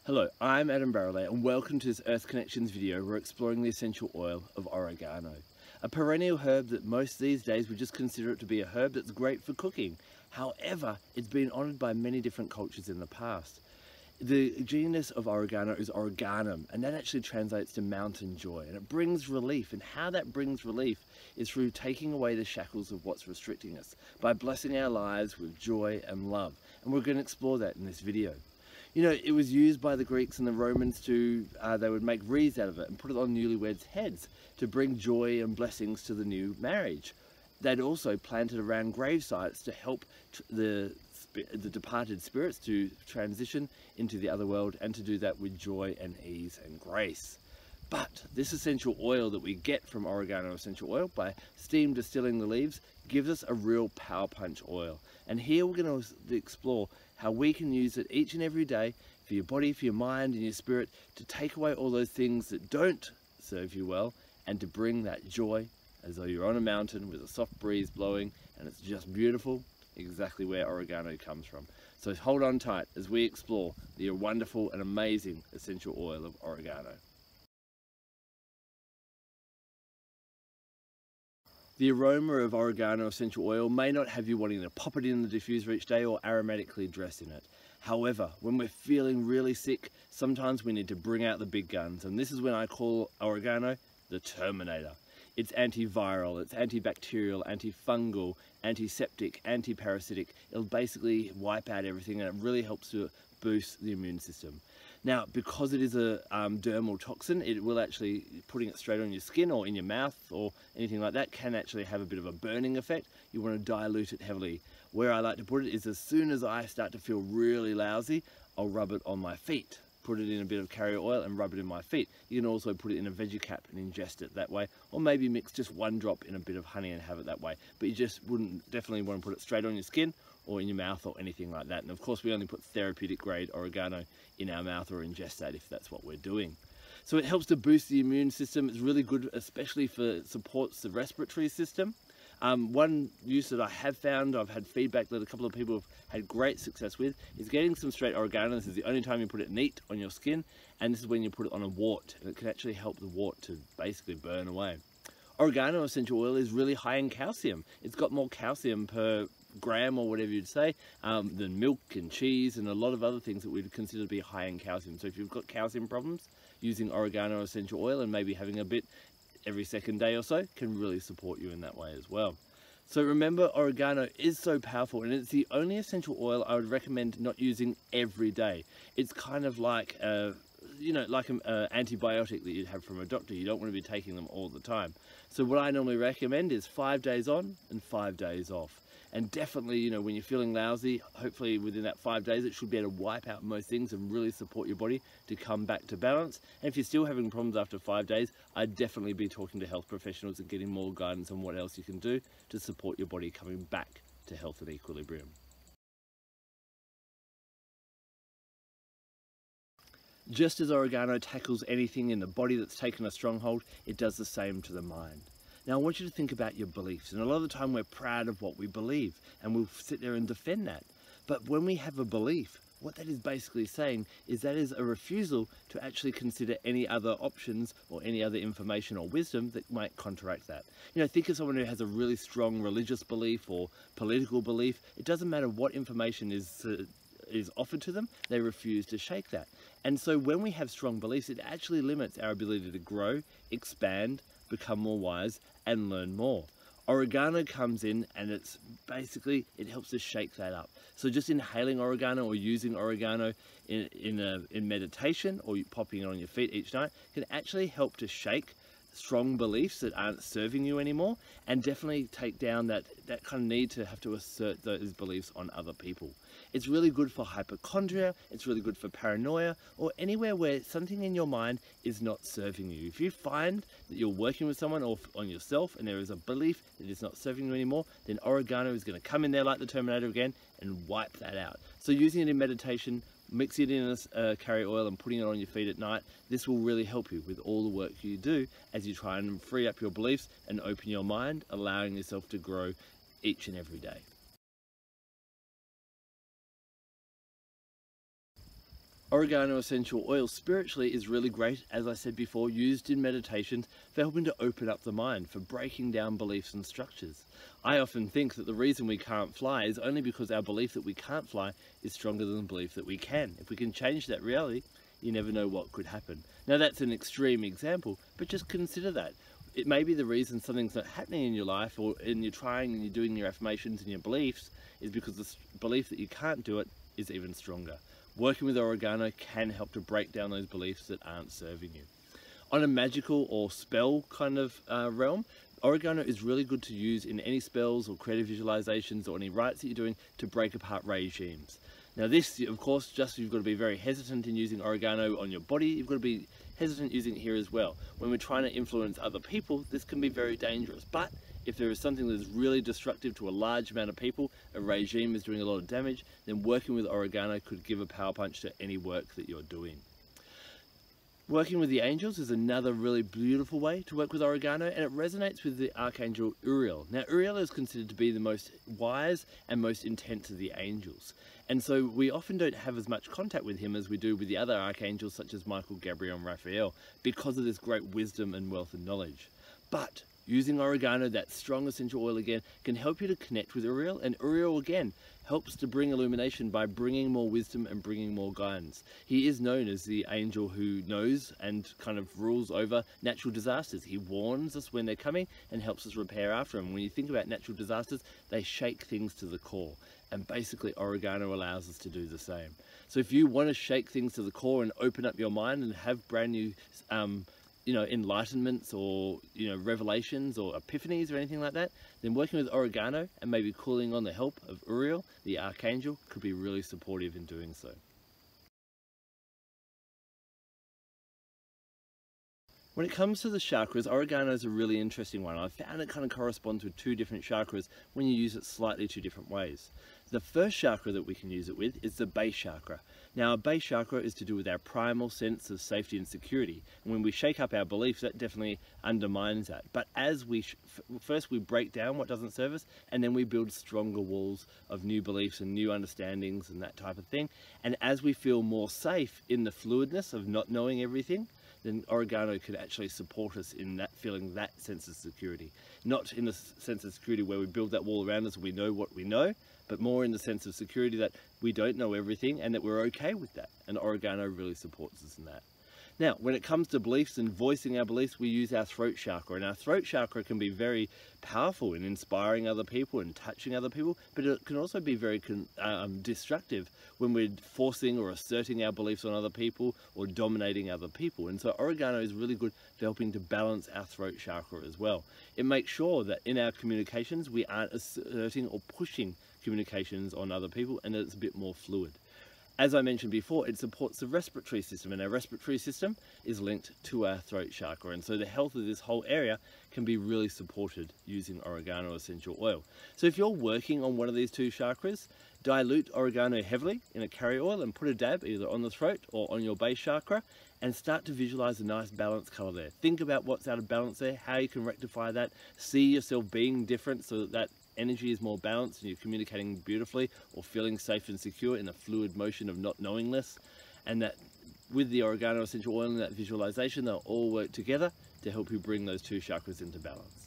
Hello, I'm Adam Barralet and welcome to this Earth Connections video. We're exploring the essential oil of oregano, a perennial herb that most these days would just consider it to be a herb that's great for cooking. However, it's been honoured by many different cultures in the past. The genus of oregano is Origanum, and that actually translates to mountain joy, and it brings relief. And how that brings relief is through taking away the shackles of what's restricting us, by blessing our lives with joy and love. And we're going to explore that in this video. You know, it was used by the Greeks and the Romans to, they would make wreaths out of it and put it on newlyweds' heads to bring joy and blessings to the new marriage. They'd also planted around grave sites to help the departed spirits to transition into the other world, and to do that with joy and ease and grace. But this essential oil that we get from oregano essential oil by steam distilling the leaves gives us a real power punch oil. And here we're going to explore how we can use it each and every day for your body, for your mind and your spirit, to take away all those things that don't serve you well, and to bring that joy as though you're on a mountain with a soft breeze blowing and it's just beautiful, exactly where oregano comes from. So hold on tight as we explore the wonderful and amazing essential oil of oregano. The aroma of oregano essential oil may not have you wanting to pop it in the diffuser each day or aromatically dress in it. However, when we're feeling really sick, sometimes we need to bring out the big guns, and this is when I call oregano the Terminator. It's antiviral, it's antibacterial, antifungal, antiseptic, antiparasitic. It'll basically wipe out everything, and it really helps to boost the immune system. Now, because it is a dermal toxin, it will actually, putting it straight on your skin or in your mouth or anything like that, can actually have a bit of a burning effect. You want to dilute it heavily. Where I like to put it is as soon as I start to feel really lousy, I'll rub it on my feet. Put it in a bit of carrier oil and rub it in my feet. You can also put it in a veggie cap and ingest it that way, or maybe mix just one drop in a bit of honey and have it that way. But you just definitely want to put it straight on your skin or in your mouth or anything like that. And of course we only put therapeutic grade oregano in our mouth or ingest that if that's what we're doing. So it helps to boost the immune system. It's really good, especially for it supports the respiratory system. One use that I have found, I've had feedback that a couple of people have had great success with, is getting some straight oregano. This is the only time you put it neat on your skin, and this is when you put it on a wart, and it can actually help the wart to basically burn away. Oregano essential oil is really high in calcium. It's got more calcium per gram, or whatever you'd say, than milk and cheese and a lot of other things that we'd consider to be high in calcium. So if you've got calcium problems, using oregano essential oil and maybe having a bit every second day or so can really support you in that way as well. So remember, oregano is so powerful, and it's the only essential oil I would recommend not using every day. It's kind of like an antibiotic that you'd have from a doctor. You don't want to be taking them all the time. So what I normally recommend is 5 days on and 5 days off. And definitely, you know, when you're feeling lousy, hopefully within that 5 days, it should be able to wipe out most things and really support your body to come back to balance. And if you're still having problems after 5 days, I'd definitely be talking to health professionals and getting more guidance on what else you can do to support your body coming back to health and equilibrium. Just as oregano tackles anything in the body that's taken a stronghold, it does the same to the mind. Now I want you to think about your beliefs, and a lot of the time we're proud of what we believe and we'll sit there and defend that. But when we have a belief, what that is basically saying is that is a refusal to actually consider any other options or any other information or wisdom that might counteract that. You know, think of someone who has a really strong religious belief or political belief. It doesn't matter what information is offered to them, they refuse to shake that. And so when we have strong beliefs, it actually limits our ability to grow, expand, become more wise and learn more. Oregano comes in and it's basically, it helps to shake that up. So just inhaling oregano or using oregano in meditation, or popping it on your feet each night, can actually help to shake strong beliefs that aren't serving you anymore, and definitely take down that kind of need to have to assert those beliefs on other people. It's really good for hypochondria, it's really good for paranoia, or anywhere where something in your mind is not serving you. If you find that you're working with someone or on yourself and there is a belief that is not serving you anymore, then oregano is going to come in there like the Terminator again and wipe that out. So using it in meditation, mixing it in a carrier oil and putting it on your feet at night, this will really help you with all the work you do as you try and free up your beliefs and open your mind, allowing yourself to grow each and every day. Oregano essential oil spiritually is really great, as I said before, used in meditations for helping to open up the mind, for breaking down beliefs and structures. I often think that the reason we can't fly is only because our belief that we can't fly is stronger than the belief that we can. If we can change that reality, you never know what could happen. Now that's an extreme example, but just consider that. It may be the reason something's not happening in your life, or in you're trying and you're doing your affirmations and your beliefs, is because the belief that you can't do it is even stronger. Working with oregano can help to break down those beliefs that aren't serving you. On a magical or spell kind of realm, oregano is really good to use in any spells or creative visualizations or any rites that you're doing to break apart regimes. Now this, of course, you've got to be very hesitant in using oregano on your body. You've got to be hesitant using it here as well. When we're trying to influence other people, this can be very dangerous. But if there is something that is really destructive to a large amount of people, a regime is doing a lot of damage, then working with oregano could give a power punch to any work that you're doing. Working with the angels is another really beautiful way to work with oregano, and it resonates with the archangel Uriel. Now Uriel is considered to be the most wise and most intense of the angels, and so we often don't have as much contact with him as we do with the other archangels such as Michael, Gabriel and Raphael, because of this great wisdom and wealth and knowledge. But using oregano, that strong essential oil again, can help you to connect with Uriel, and Uriel again helps to bring illumination by bringing more wisdom and bringing more guidance. He is known as the angel who knows and kind of rules over natural disasters. He warns us when they're coming and helps us repair after them. When you think about natural disasters, they shake things to the core, and basically oregano allows us to do the same. So if you want to shake things to the core and open up your mind and have brand new enlightenments or revelations or epiphanies or anything like that, then working with oregano and maybe calling on the help of Uriel, the archangel, could be really supportive in doing so. When it comes to the chakras, oregano is a really interesting one. I've found it kind of corresponds with two different chakras when you use it slightly two different ways. The first chakra that we can use it with is the base chakra. Now, a base chakra is to do with our primal sense of safety and security. And when we shake up our beliefs, that definitely undermines that. But as we first we break down what doesn't serve us, and then we build stronger walls of new beliefs and new understandings and that type of thing. And as we feel more safe in the fluidness of not knowing everything, then oregano could actually support us in that feeling, that sense of security. Not in the sense of security where we build that wall around us and we know what we know, but more in the sense of security that we don't know everything and that we're okay with that. And oregano really supports us in that. Now, when it comes to beliefs and voicing our beliefs, we use our throat chakra, and our throat chakra can be very powerful in inspiring other people and touching other people, but it can also be very destructive when we're forcing or asserting our beliefs on other people or dominating other people. And so oregano is really good for helping to balance our throat chakra as well. It makes sure that in our communications we aren't asserting or pushing communications on other people, and that it's a bit more fluid. As I mentioned before, it supports the respiratory system, and our respiratory system is linked to our throat chakra, and so the health of this whole area can be really supported using oregano essential oil. So if you're working on one of these two chakras, dilute oregano heavily in a carrier oil and put a dab either on the throat or on your base chakra, and start to visualize a nice balanced color there. Think about what's out of balance there, how you can rectify that, see yourself being different so that energy is more balanced and you're communicating beautifully or feeling safe and secure in a fluid motion of not knowingness. And that with the oregano essential oil and that visualization, they'll all work together to help you bring those two chakras into balance.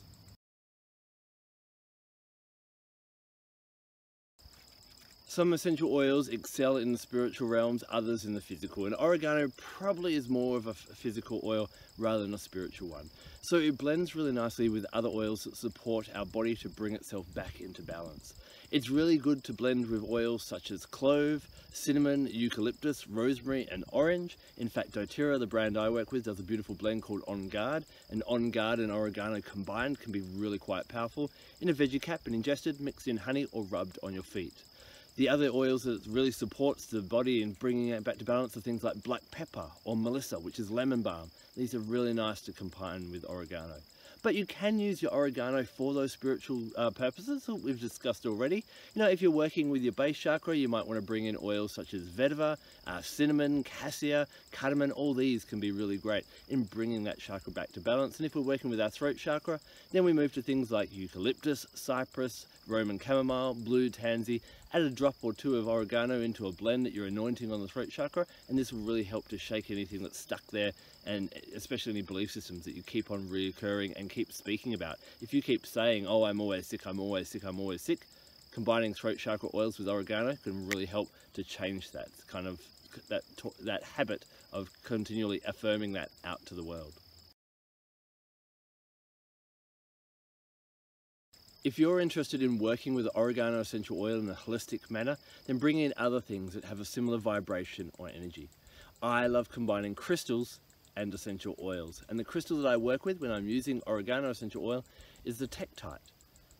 Some essential oils excel in the spiritual realms, others in the physical, and oregano probably is more of a physical oil rather than a spiritual one. So it blends really nicely with other oils that support our body to bring itself back into balance. It's really good to blend with oils such as clove, cinnamon, eucalyptus, rosemary and orange. In fact, doTERRA, the brand I work with, does a beautiful blend called On Guard, and On Guard and oregano combined can be really quite powerful in a veggie cap and ingested, mixed in honey or rubbed on your feet. The other oils that really supports the body in bringing it back to balance are things like black pepper or melissa, which is lemon balm. These are really nice to combine with oregano. But you can use your oregano for those spiritual purposes that we've discussed already. You know, if you're working with your base chakra, you might want to bring in oils such as vetiver, cinnamon, cassia, cardamom. All these can be really great in bringing that chakra back to balance. And if we're working with our throat chakra, then we move to things like eucalyptus, cypress, Roman chamomile, blue tansy. Add a drop or two of oregano into a blend that you're anointing on the throat chakra, and this will really help to shake anything that's stuck there, and especially any belief systems that you keep on reoccurring and keep speaking about. If you keep saying, oh, I'm always sick, I'm always sick, I'm always sick, combining throat chakra oils with oregano can really help to change that kind of that habit of continually affirming that out to the world. If you're interested in working with oregano essential oil in a holistic manner, then bring in other things that have a similar vibration or energy. I love combining crystals and essential oils, and the crystal that I work with when I'm using oregano essential oil is the Tektite.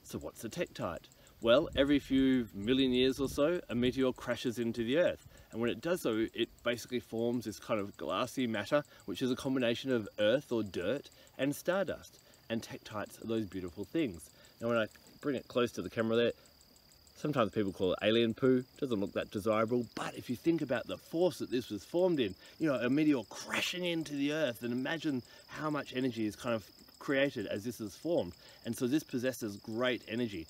So what's the Tektite? Well, every few million years or so, a meteor crashes into the Earth, and when it does so, it basically forms this kind of glassy matter, which is a combination of earth or dirt and stardust, and tektites are those beautiful things. Now when I bring it close to the camera there, sometimes people call it alien poo, doesn't look that desirable, but if you think about the force that this was formed in, you know, a meteor crashing into the Earth, and imagine how much energy is kind of created as this is formed. And so this possesses great energy.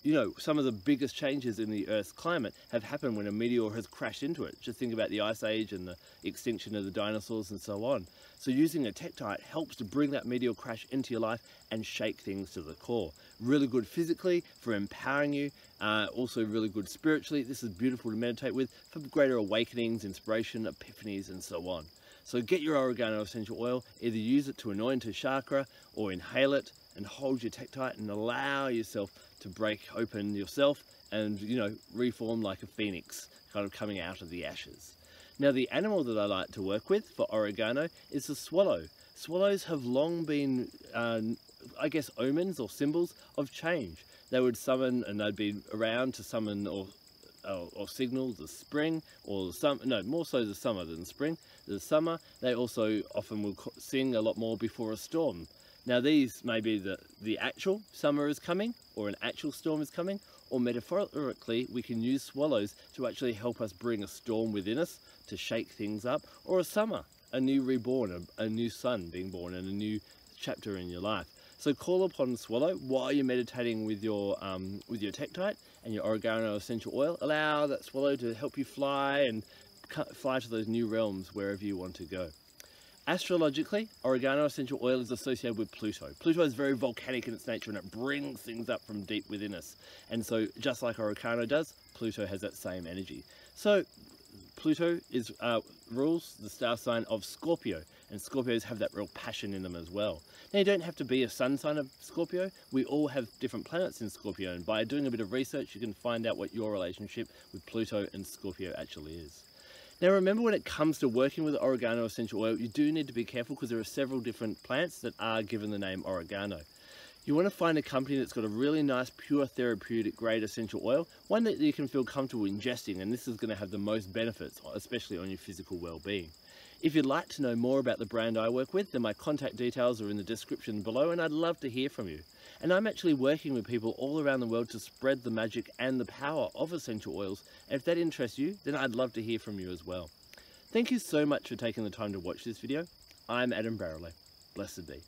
You know, some of the biggest changes in the Earth's climate have happened when a meteor has crashed into it. Just think about the Ice Age and the extinction of the dinosaurs and so on. So using a Tektite helps to bring that meteor crash into your life and shake things to the core. Really good physically for empowering you, also really good spiritually. This is beautiful to meditate with for greater awakenings, inspiration, epiphanies and so on. So get your oregano essential oil, either use it to anoint a chakra or inhale it and hold your Tektite and allow yourself to break open yourself and, you know, reform like a phoenix, kind of coming out of the ashes. Now the animal that I like to work with for oregano is the swallow. Swallows have long been, I guess, omens or symbols of change. They would summon, and they'd be around to summon or signal the spring, or the summer, no, more so the summer than spring. The summer, they also often will sing a lot more before a storm. Now these may be the actual summer is coming, or an actual storm is coming, or metaphorically we can use swallows to actually help us bring a storm within us to shake things up, or a summer, a new reborn, a new sun being born, and a new chapter in your life. So call upon swallow while you're meditating with your Tektite and your oregano essential oil. Allow that swallow to help you fly and fly to those new realms wherever you want to go. Astrologically, oregano essential oil is associated with Pluto. Pluto is very volcanic in its nature, and it brings things up from deep within us. And so just like oregano does, Pluto has that same energy. So Pluto rules the star sign of Scorpio, and Scorpios have that real passion in them as well. Now you don't have to be a sun sign of Scorpio. We all have different planets in Scorpio, and by doing a bit of research you can find out what your relationship with Pluto and Scorpio actually is. Now remember, when it comes to working with oregano essential oil, you do need to be careful because there are several different plants that are given the name oregano. You want to find a company that's got a really nice, pure, therapeutic grade essential oil, one that you can feel comfortable ingesting, and this is going to have the most benefits, especially on your physical well-being. If you'd like to know more about the brand I work with, then my contact details are in the description below, and I'd love to hear from you. And I'm actually working with people all around the world to spread the magic and the power of essential oils, and if that interests you, then I'd love to hear from you as well. Thank you so much for taking the time to watch this video. I'm Adam Barralet. Blessed be.